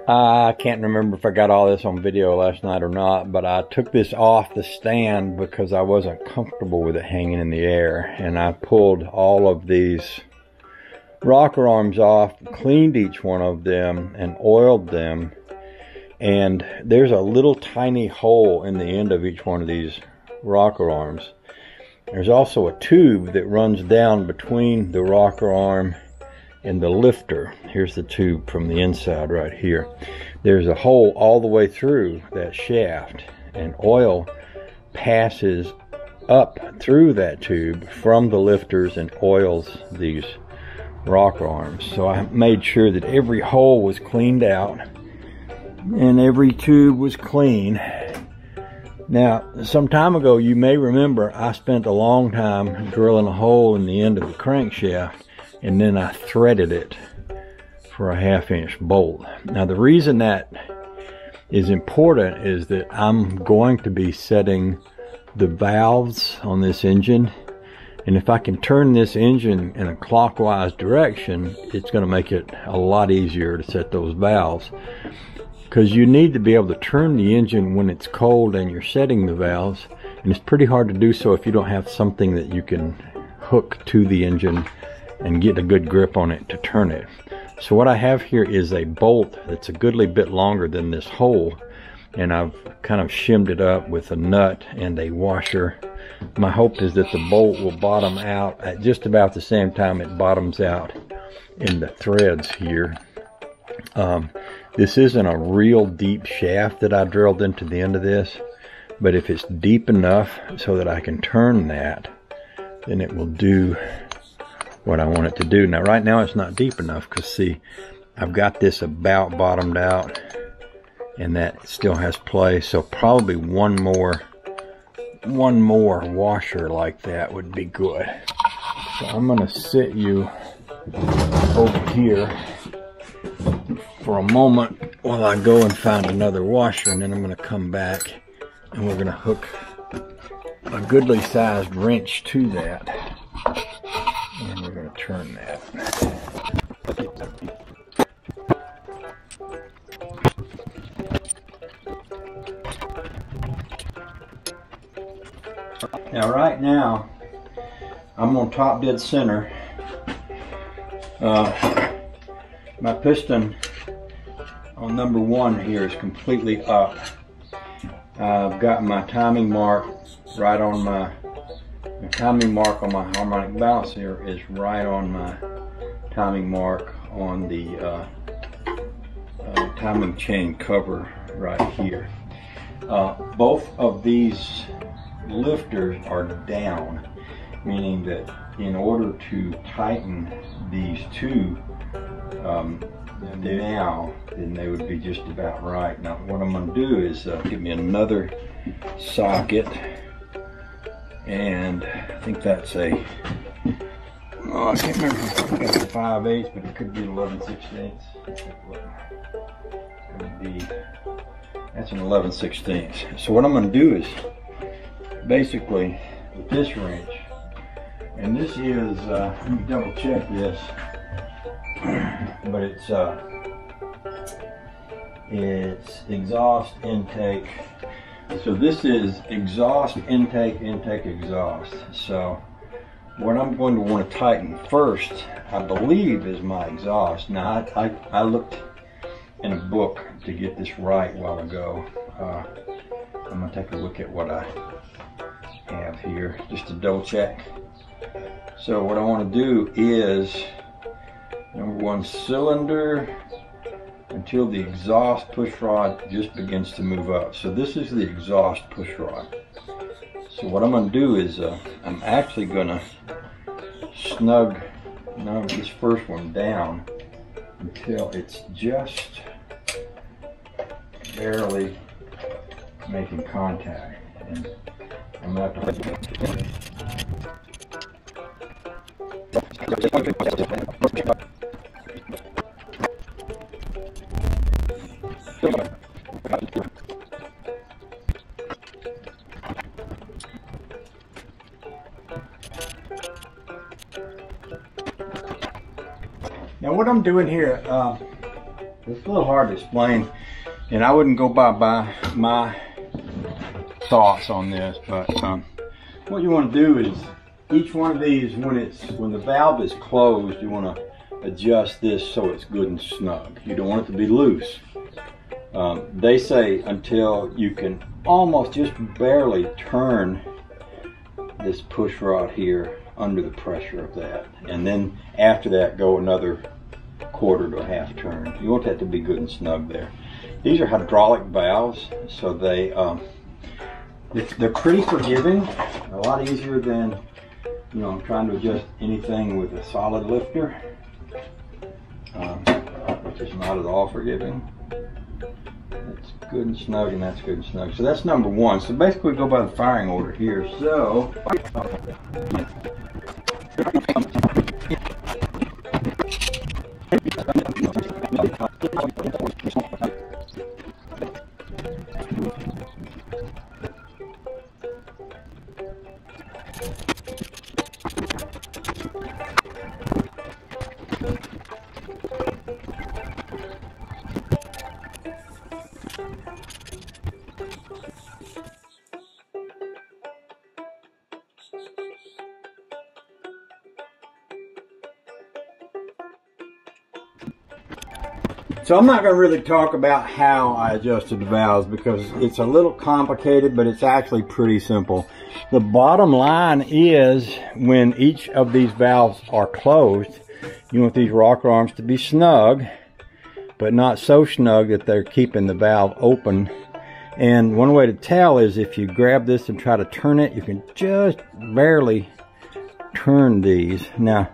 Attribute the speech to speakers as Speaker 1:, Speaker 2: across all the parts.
Speaker 1: I can't remember if I got all this on video last night or not, but I took this off the stand because I wasn't comfortable with it hanging in the air. And I pulled all of these rocker arms off, cleaned each one of them, and oiled them. And there's a little tiny hole in the end of each one of these rocker arms. There's also a tube that runs down between the rocker arm and the lifter. Here's the tube from the inside right here. There's a hole all the way through that shaft, and oil passes up through that tube from the lifters and oils these rocker arms. So I made sure that every hole was cleaned out and every tube was clean. Now, some time ago, you may remember I spent a long time drilling a hole in the end of the crankshaft, and then I threaded it for a 1/2-inch bolt. Now, the reason that is important is that I'm going to be setting the valves on this engine, and if I can turn this engine in a clockwise direction, it's going to make it a lot easier to set those valves, because you need to be able to turn the engine when it's cold and you're setting the valves, and it's pretty hard to do so if you don't have something that you can hook to the engine and get a good grip on it to turn it. So what I have here is a bolt that's a goodly bit longer than this hole, and I've kind of shimmed it up with a nut and a washer. My hope is that the bolt will bottom out at just about the same time it bottoms out in the threads here. This isn't a real deep shaft that I drilled into the end of this, but if it's deep enough so that I can turn that, then it will do what I want it to do. Now, right now it's not deep enough, because see, I've got this about bottomed out, and that still has play. So probably one more washer like that would be good. So I'm gonna sit you over here for a moment while I go and find another washer, and then I'm gonna come back and we're gonna hook a goodly sized wrench to that, and we're going to turn that. Now right now, I'm on top dead center. My piston on number 1 here is completely up. I've got my timing mark right on my timing mark on my harmonic balancer is right on my timing mark on the timing chain cover right here. Both of these lifters are down, meaning that in order to tighten these two now, then they would be just about right. Now what I'm going to do is give me another socket, and I think that's a, oh, I can't remember if it's a 5/8, but it could be 11/16. That's an 11/16. So what I'm going to do is basically with this wrench, and this is, let me double check this, but it's exhaust intake. So this is exhaust intake, intake exhaust. So what I'm going to want to tighten first, I believe, is my exhaust. Now I looked in a book to get this right a while ago. I'm going to take a look at what I have here just to double check. So what I want to do is number 1, cylinder until the exhaust push rod just begins to move up. So this is the exhaust push rod. So what I'm going to do is I'm actually going to snug this first one down until it's just barely making contact. And I'm going to have to Now what I'm doing here, It's a little hard to explain, and I wouldn't go by my thoughts on this, but what you want to do is each one of these, when the valve is closed, you want to adjust this so it's good and snug. You don't want it to be loose. They say until you can almost just barely turn this push rod here under the pressure of that, and then after that go another quarter to a half turn. You want that to be good and snug there. These are hydraulic valves, so they're pretty forgiving, a lot easier than, you know, trying to adjust anything with a solid lifter, which is not at all forgiving. That's good and snug, and that's good and snug. So that's number one. So basically we go by the firing order here. So So I'm not going to really talk about how I adjusted the valves because it's a little complicated, but it's actually pretty simple. The bottom line is when each of these valves are closed, you want these rocker arms to be snug, but not so snug that they're keeping the valve open. And one way to tell is if you grab this and try to turn it, you can just barely turn these. Now,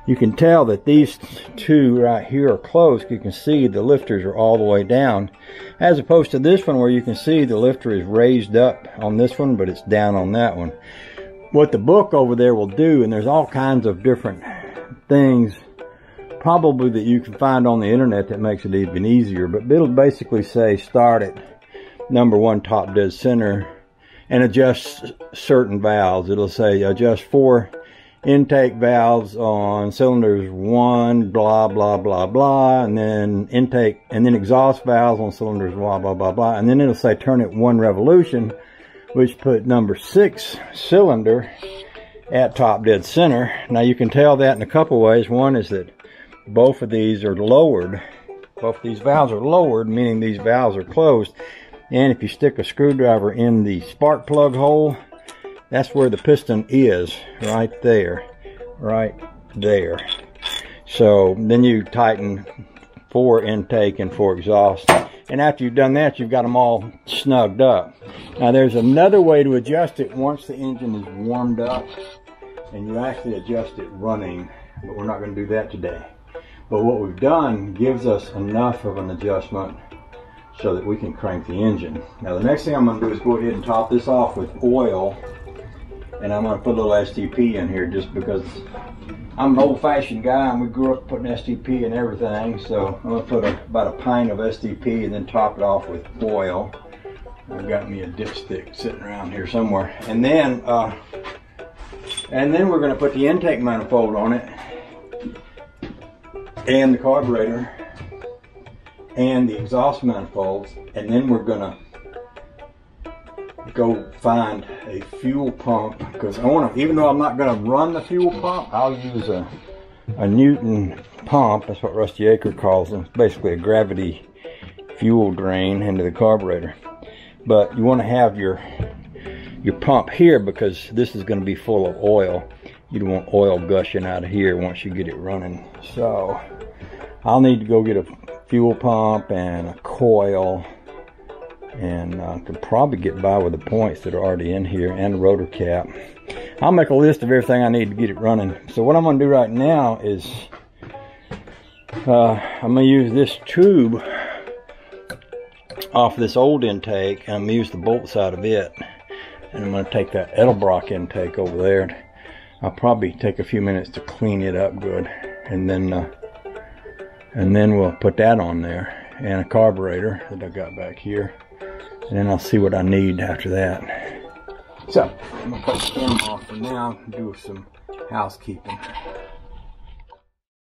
Speaker 1: you can tell that these two right here are closed. You can see the lifters are all the way down, as opposed to this one where you can see the lifter is raised up on this one, but it's down on that one. What the book over there will do, and there's all kinds of different things probably that you can find on the internet that makes it even easier, but it'll basically say start at number 1 top dead center and adjust certain valves. It'll say adjust 4 intake valves on cylinders 1, blah, blah, blah, blah, and then intake, and then exhaust valves on cylinders, blah, blah, blah, blah, and then it'll say turn it 1 revolution, which put number 6 cylinder at top dead center. Now you can tell that in a couple ways. One is that both of these are lowered. Both of these valves are lowered, meaning these valves are closed. And if you stick a screwdriver in the spark plug hole, that's where the piston is, right there, right there. So then you tighten 4 intake and 4 exhaust. And after you've done that, you've got them all snugged up. Now there's another way to adjust it once the engine is warmed up, and you actually adjust it running, but we're not going to do that today. But what we've done gives us enough of an adjustment so that we can crank the engine. Now the next thing I'm going to do is go ahead and top this off with oil. And I'm going to put a little STP in here just because I'm an old-fashioned guy and we grew up putting STP in everything. So I'm going to put about a pint of STP and then top it off with oil. I've got me a dipstick sitting around here somewhere. And then we're going to put the intake manifold on it, and the carburetor, and the exhaust manifolds, and then we're going to go find a fuel pump, because I want to, even though I'm not going to run the fuel pump, I'll use a Newton pump. That's what Rusty Aker calls them. It's basically a gravity fuel drain into the carburetor. But you want to have your pump here because this is going to be full of oil. You don't want oil gushing out of here once you get it running. So I'll need to go get a fuel pump and a coil, and I could probably get by with the points that are already in here and the rotor cap. I'll make a list of everything I need to get it running. So what I'm going to do right now is I'm going to use this tube off this old intake, and I'm going to use the bolt side of it, and I'm going to take that Edelbrock intake over there. I'll probably take a few minutes to clean it up good, and then we'll put that on there, and a carburetor that I got back here. And then I'll see what I need after that. So, I'm going to cut the camera off for now and do some housekeeping.